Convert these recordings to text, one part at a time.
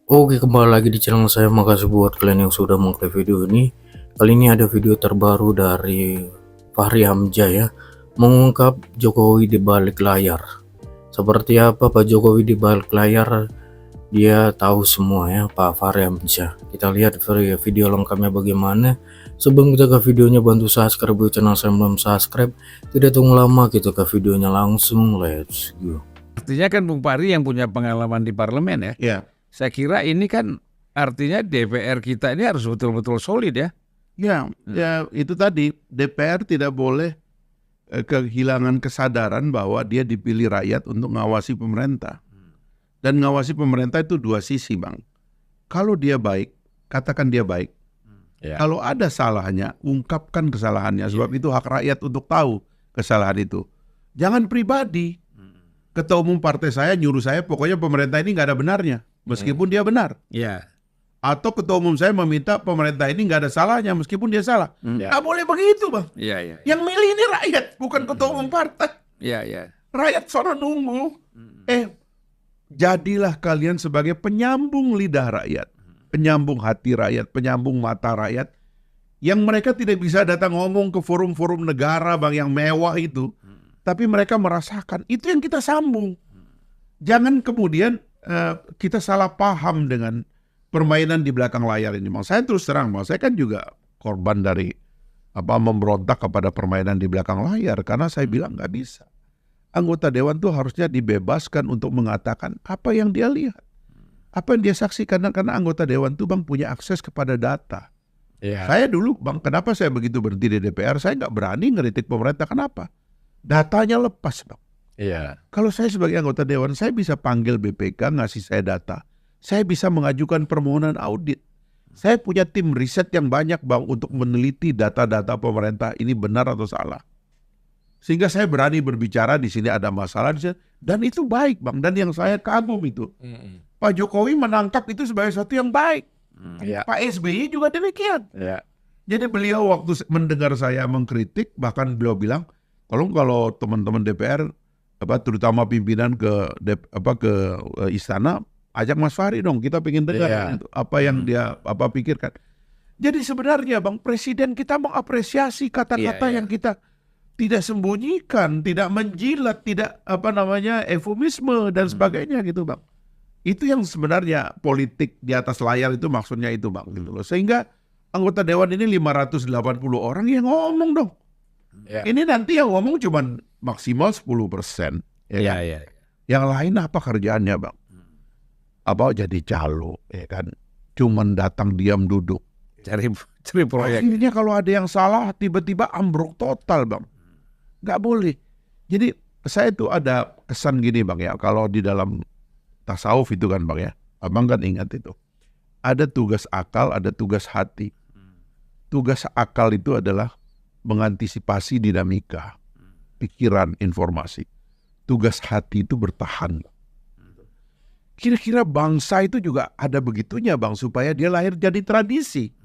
Oke, kembali lagi di channel saya. Makasih buat kalian yang sudah mengklik video ini. Kali ini ada video terbaru dari Fahri Hamzah ya, mengungkap Jokowi di balik layar. Seperti apa Pak Jokowi di balik layar? Dia tahu semua ya, Pak Fahri Hamzah. Kita lihat video lengkapnya bagaimana. Sebelum kita ke videonya, bantu subscribe buat channel saya belum subscribe. Tidak tunggu lama, kita ke videonya langsung. Let's go. Artinya kan Bung Pari yang punya pengalaman di parlemen ya. Ya, Saya kira ini kan artinya DPR kita ini harus betul-betul solid ya. ya itu tadi DPR tidak boleh kehilangan kesadaran bahwa dia dipilih rakyat untuk ngawasi pemerintah. Dan ngawasi pemerintah itu dua sisi, Bang. Kalau dia baik, katakan dia baik. Ya. Kalau ada salahnya, ungkapkan kesalahannya. Sebab itu hak rakyat untuk tahu kesalahan itu. Jangan pribadi. Ketua umum partai saya nyuruh saya, pokoknya pemerintah ini nggak ada benarnya. Meskipun dia benar. Ya. Atau ketua umum saya meminta pemerintah ini nggak ada salahnya meskipun dia salah. Nggak boleh begitu, Bang. Iya, iya. Yang milih ini rakyat, bukan ketua umum partai. Iya, iya. Rakyat sono nunggu. Jadilah kalian sebagai penyambung lidah rakyat, penyambung hati rakyat, penyambung mata rakyat, yang mereka tidak bisa datang ngomong ke forum-forum negara, Bang, yang mewah itu. Tapi mereka merasakan, itu yang kita sambung. Jangan kemudian kita salah paham dengan permainan di belakang layar ini, Bang. Saya terus terang, Bang, saya kan juga korban dari memberontak kepada permainan di belakang layar, karena saya bilang nggak bisa. Anggota dewan tuh harusnya dibebaskan untuk mengatakan apa yang dia lihat, apa yang dia saksikan, karena anggota dewan tuh, Bang, punya akses kepada data. Iya. Saya dulu, Bang, kenapa saya begitu berhenti di DPR? Saya nggak berani ngeritik pemerintah. Kenapa? Datanya lepas, Bang. Iya. Kalau saya sebagai anggota dewan, saya bisa panggil BPK ngasih saya data. Saya bisa mengajukan permohonan audit. Saya punya tim riset yang banyak, Bang, untuk meneliti data-data pemerintah ini benar atau salah. Sehingga saya berani berbicara di sini ada masalah di sini, dan itu baik, Bang. Dan yang saya kagum itu, Pak Jokowi menangkap itu sebagai sesuatu yang baik. Iya. Pak SBY juga demikian. Iya. Jadi beliau waktu mendengar saya mengkritik, bahkan beliau bilang, kalau teman-teman DPR, terutama pimpinan ke istana, ajak Mas Fahri dong, kita pengen dengar apa yang dia pikirkan. Jadi sebenarnya, Bang, Presiden kita mengapresiasi kata-kata yang kita tidak sembunyikan, tidak menjilat, tidak eufemisme dan sebagainya gitu, Bang. Itu yang sebenarnya politik di atas layar itu maksudnya itu, Bang, gitu loh. Sehingga anggota dewan ini 580 orang yang ngomong dong. Ya. Ini nanti yang ngomong cuman maksimal 10%. Iya, Kan? iya. Yang lain apa kerjaannya, Bang? Apa jadi calo, ya kan? Cuman datang diam duduk. Cari proyek. Akhirnya kalau ada yang salah tiba-tiba ambruk total, Bang. Nggak boleh. Jadi saya tuh ada kesan gini, Bang, ya. Kalau di dalam tasawuf itu kan, Bang, ya. Abang kan ingat itu. Ada tugas akal, ada tugas hati. Tugas akal itu adalah mengantisipasi dinamika, pikiran, informasi. Tugas hati itu bertahan. Kira-kira bangsa itu juga ada begitunya, Bang, supaya dia lahir jadi tradisi.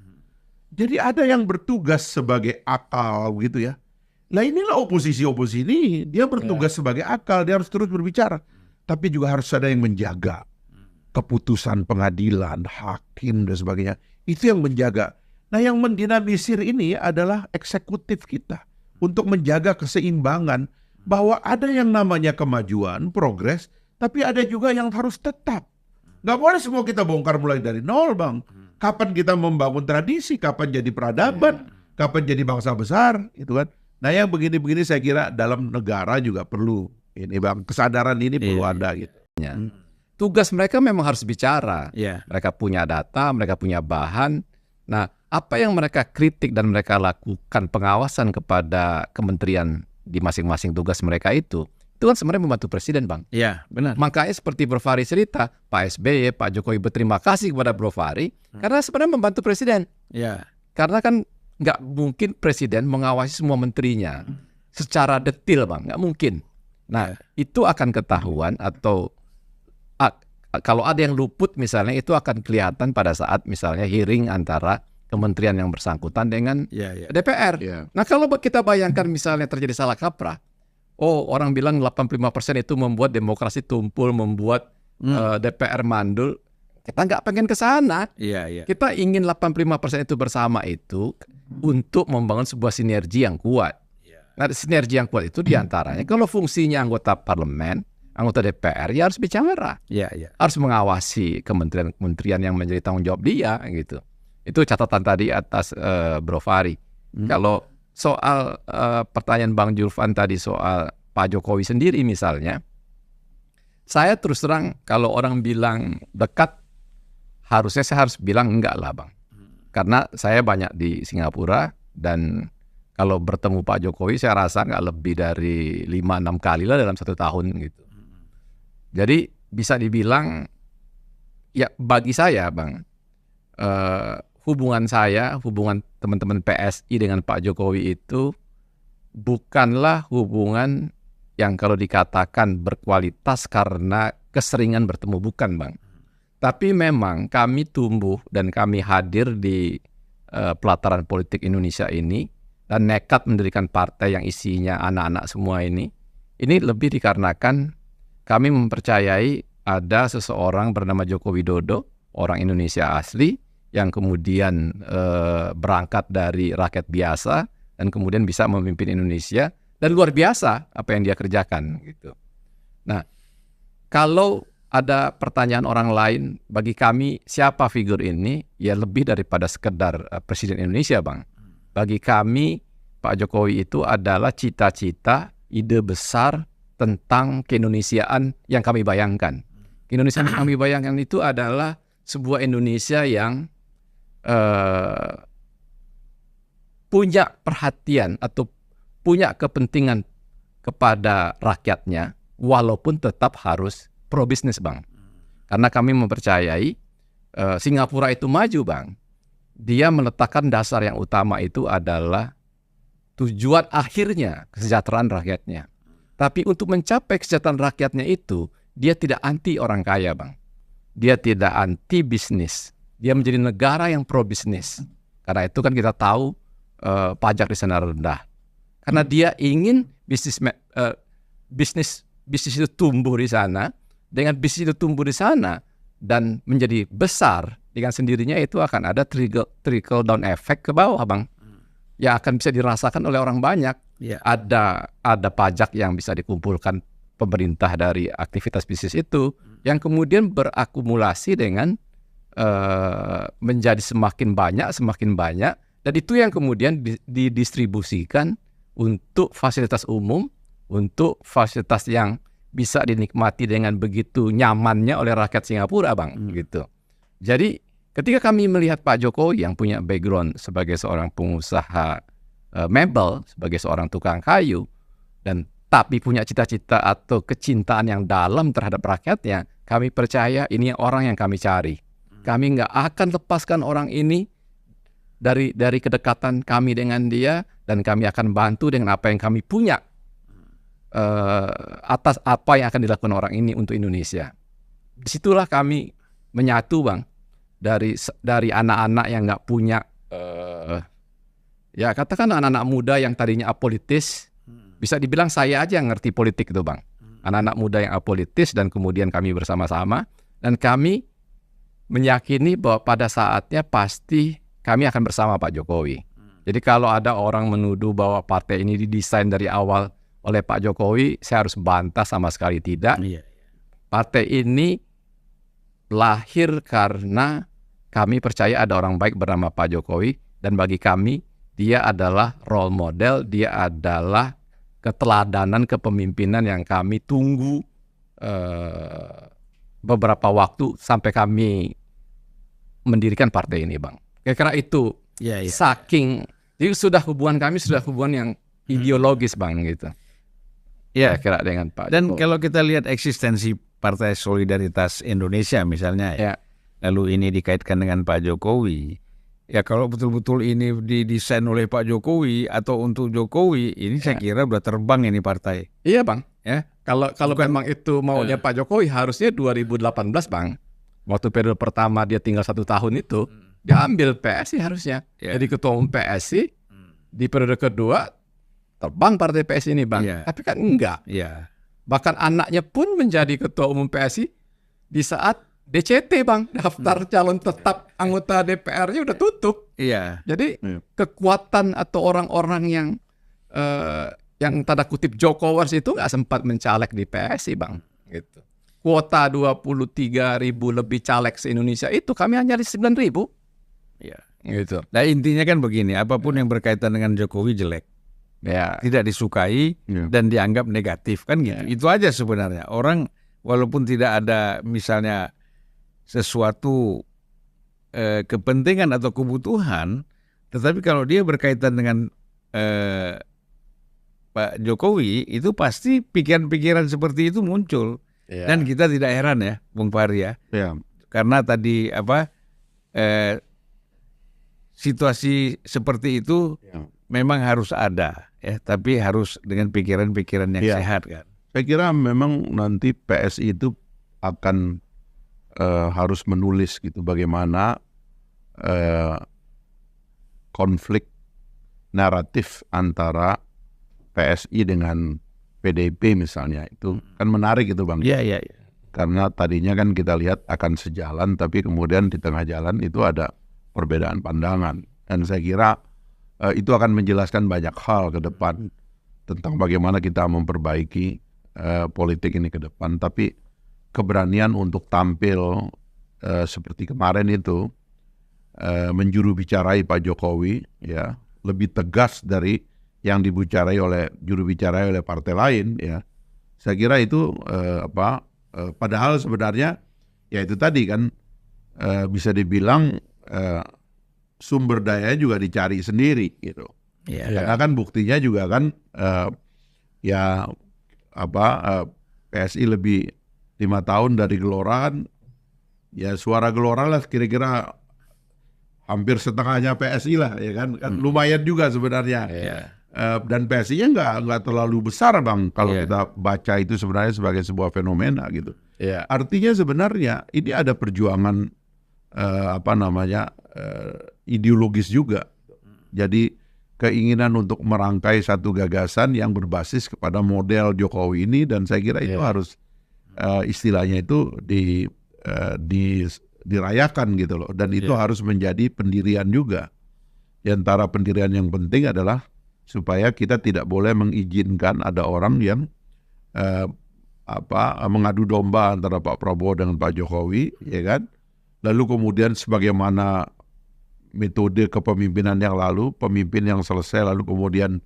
Jadi ada yang bertugas sebagai akal gitu ya. Nah inilah oposisi-oposisi ini, dia bertugas sebagai akal, dia harus terus berbicara. Tapi juga harus ada yang menjaga keputusan pengadilan, hakim dan sebagainya. Itu yang menjaga. Nah yang mendinamisir ini adalah eksekutif kita. Untuk menjaga keseimbangan bahwa ada yang namanya kemajuan, progres, tapi ada juga yang harus tetap. Nggak boleh semua kita bongkar mulai dari nol, Bang. Kapan kita membangun tradisi, kapan jadi peradaban, kapan jadi bangsa besar, itu kan. Nah yang begini-begini saya kira dalam negara juga perlu. Ini, Bang, kesadaran ini perlu ada gitu. Tugas mereka memang harus bicara. Iya. Mereka punya data, mereka punya bahan. Nah, apa yang mereka kritik dan mereka lakukan pengawasan kepada kementerian di masing-masing tugas mereka itu kan sebenarnya membantu presiden, Bang. Iya, benar. Makanya seperti Bro Fahri cerita, Pak SBY, Pak Jokowi berterima kasih kepada Bro Fahri karena sebenarnya membantu presiden. Iya. Karena kan nggak mungkin presiden mengawasi semua menterinya secara detail, Bang. Nggak mungkin. Nah, itu akan ketahuan atau kalau ada yang luput misalnya, itu akan kelihatan pada saat misalnya hearing antara kementerian yang bersangkutan dengan DPR. Nah, kalau kita bayangkan misalnya terjadi salah kaprah, orang bilang 85% itu membuat demokrasi tumpul, membuat DPR mandul. Kita nggak pengen ke sana. Iya, iya. Kita ingin 85% itu bersama itu untuk membangun sebuah sinergi yang kuat. Nah, sinergi yang kuat itu diantaranya kalau fungsinya anggota parlemen, anggota DPR, ya harus bicara. Iya, iya. Harus mengawasi kementerian-kementerian yang menjadi tanggung jawab dia gitu. Itu catatan tadi atas Bro Fahri. Kalau soal pertanyaan Bang Julfan tadi soal Pak Jokowi sendiri misalnya, saya terus terang kalau orang bilang dekat, harusnya saya harus bilang enggak lah Bang. Karena saya banyak di Singapura dan kalau bertemu Pak Jokowi saya rasa nggak lebih dari 5-6 kali lah dalam 1 tahun gitu. Jadi bisa dibilang ya bagi saya Bang, hubungan teman-teman PSI dengan Pak Jokowi itu bukanlah hubungan yang kalau dikatakan berkualitas karena keseringan bertemu, bukan Bang. Tapi memang kami tumbuh dan kami hadir di pelataran politik Indonesia ini dan nekat mendirikan partai yang isinya anak-anak semua ini lebih dikarenakan kami mempercayai ada seseorang bernama Joko Widodo, orang Indonesia asli, yang kemudian berangkat dari rakyat biasa dan kemudian bisa memimpin Indonesia dan luar biasa apa yang dia kerjakan gitu. Nah, kalau ada pertanyaan orang lain, bagi kami siapa figur ini? Ya lebih daripada sekedar Presiden Indonesia, Bang. Bagi kami Pak Jokowi itu adalah cita-cita, ide besar tentang keindonesiaan yang kami bayangkan. Keindonesiaan yang kami bayangkan itu adalah sebuah Indonesia yang punya perhatian atau punya kepentingan kepada rakyatnya, walaupun tetap harus pro bisnis Bang. Karena kami mempercayai Singapura itu maju Bang. Dia meletakkan dasar yang utama itu adalah tujuan akhirnya kesejahteraan rakyatnya. Tapi untuk mencapai kesejahteraan rakyatnya itu, dia tidak anti orang kaya Bang. Dia tidak anti bisnis. Dia menjadi negara yang pro bisnis. Karena itu kan kita tahu pajak di sana rendah. Karena dia ingin bisnis itu tumbuh di sana. Dengan bisnis itu tumbuh di sana dan menjadi besar, dengan sendirinya itu akan ada trickle down effect ke bawah Bang. Ya akan bisa dirasakan oleh orang banyak. Ya. Ada pajak yang bisa dikumpulkan pemerintah dari aktivitas bisnis itu yang kemudian berakumulasi dengan menjadi semakin banyak dan itu yang kemudian didistribusikan untuk fasilitas umum, untuk fasilitas yang bisa dinikmati dengan begitu nyamannya oleh rakyat Singapura Bang gitu. Jadi ketika kami melihat Pak Jokowi yang punya background sebagai seorang pengusaha mebel, sebagai seorang tukang kayu dan tapi punya cita-cita atau kecintaan yang dalam terhadap rakyatnya, kami percaya ini orang yang kami cari. Kami nggak akan lepaskan orang ini dari kedekatan kami dengan dia dan kami akan bantu dengan apa yang kami punya atas apa yang akan dilakukan orang ini untuk Indonesia. Disitulah kami menyatu Bang dari anak-anak yang nggak punya ya katakan anak-anak muda yang tadinya apolitis, bisa dibilang saya aja yang ngerti politik itu Bang. Anak-anak muda yang apolitis dan kemudian kami bersama-sama dan kami meyakini bahwa pada saatnya pasti kami akan bersama Pak Jokowi. Jadi kalau ada orang menuduh bahwa partai ini didesain dari awal oleh Pak Jokowi, saya harus bantah sama sekali tidak. Iya. Partai ini lahir karena kami percaya ada orang baik bernama Pak Jokowi dan bagi kami dia adalah role model, dia adalah keteladanan kepemimpinan yang kami tunggu beberapa waktu sampai kami mendirikan partai ini Bang. Kira-kira itu saking, jadi hubungan kami sudah hubungan yang ideologis Bang gitu. Ya, Kira dengan Pak dan Jokowi. kalau kita lihat eksistensi Partai Solidaritas Indonesia misalnya Ya. lalu ini dikaitkan dengan Pak Jokowi, ya kalau betul-betul ini didesain oleh Pak Jokowi atau untuk Jokowi, ini saya kira udah terbang ini partai. Iya Bang. Ya. Kalau memang itu maunya Pak Jokowi harusnya 2018 Bang. Waktu periode pertama dia tinggal 1 tahun itu, dia ambil PSI harusnya. Ya. Jadi ketua umum PSI di periode kedua terbang partai PSI ini Bang. Ya. Tapi kan enggak. Ya. Bahkan anaknya pun menjadi ketua umum PSI di saat DCT Bang, daftar calon tetap anggota DPR-nya udah tutup. Iya. Jadi Iya. kekuatan atau orang-orang yang tanda kutip Jokowers itu nggak sempat mencalek di PSI Bang. Gitu. Kuota 23.000 lebih caleg se-Indonesia itu kami hanya di 9.000. Iya. Gitu. Nah intinya kan begini, apapun yang berkaitan dengan Jokowi jelek, Ya. tidak disukai Iya. dan dianggap negatif kan gitu. Itu aja sebenarnya. Orang walaupun tidak ada misalnya sesuatu kepentingan atau kebutuhan, tetapi kalau dia berkaitan dengan Pak Jokowi, itu pasti pikiran-pikiran seperti itu muncul. Ya. Dan kita tidak heran ya, Bung Fahri ya, Ya. karena tadi situasi seperti itu Ya. memang harus ada ya, tapi harus dengan pikiran-pikiran yang Iya. sehat kan. Saya kira memang nanti PSI itu akan harus menulis gitu bagaimana konflik naratif antara PSI dengan PDIP misalnya, itu kan menarik itu Bang. Iya, iya, iya. Karena tadinya kan kita lihat akan sejalan, tapi kemudian di tengah jalan itu ada perbedaan pandangan. Dan saya kira itu akan menjelaskan banyak hal ke depan tentang bagaimana kita memperbaiki politik ini ke depan. Tapi keberanian untuk tampil seperti kemarin itu menjuru bicarai Pak Jokowi, ya lebih tegas dari yang dibicarai oleh juru bicara oleh partai lain, ya saya kira itu padahal sebenarnya ya itu tadi kan bisa dibilang sumber daya juga dicari sendiri gitu. Iya. Karena kan buktinya juga kan PSI lebih 5 tahun dari Gelora kan, ya suara Gelora lah kira-kira hampir setengahnya PSI lah ya kan, lumayan juga sebenarnya. Iya. Dan PSI-nya nggak terlalu besar Bang kalau Iya. kita baca itu sebenarnya sebagai sebuah fenomena gitu. Ya. Artinya sebenarnya ini ada perjuangan ideologis juga. Jadi keinginan untuk merangkai satu gagasan yang berbasis kepada model Jokowi ini, dan saya kira itu harus istilahnya itu dirayakan gitu loh, dan itu harus menjadi pendirian juga. Di antara pendirian yang penting adalah supaya kita tidak boleh mengizinkan ada orang yang mengadu domba antara Pak Prabowo dengan Pak Jokowi, ya kan? Lalu kemudian sebagaimana metode kepemimpinan yang lalu, pemimpin yang selesai lalu kemudian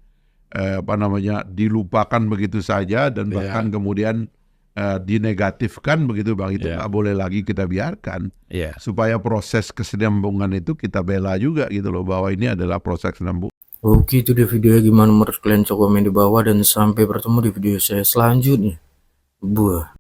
dilupakan begitu saja dan bahkan kemudian dinegatifkan begitu Bang, itu nggak boleh lagi kita biarkan. Iya. Supaya proses kesinambungan itu kita bela juga gitu loh, bahwa ini adalah proses kesinambungan. Oke, itu dia videonya. Gimana menurut kalian? Coba komen di bawah dan sampai bertemu di video saya selanjutnya. Buah.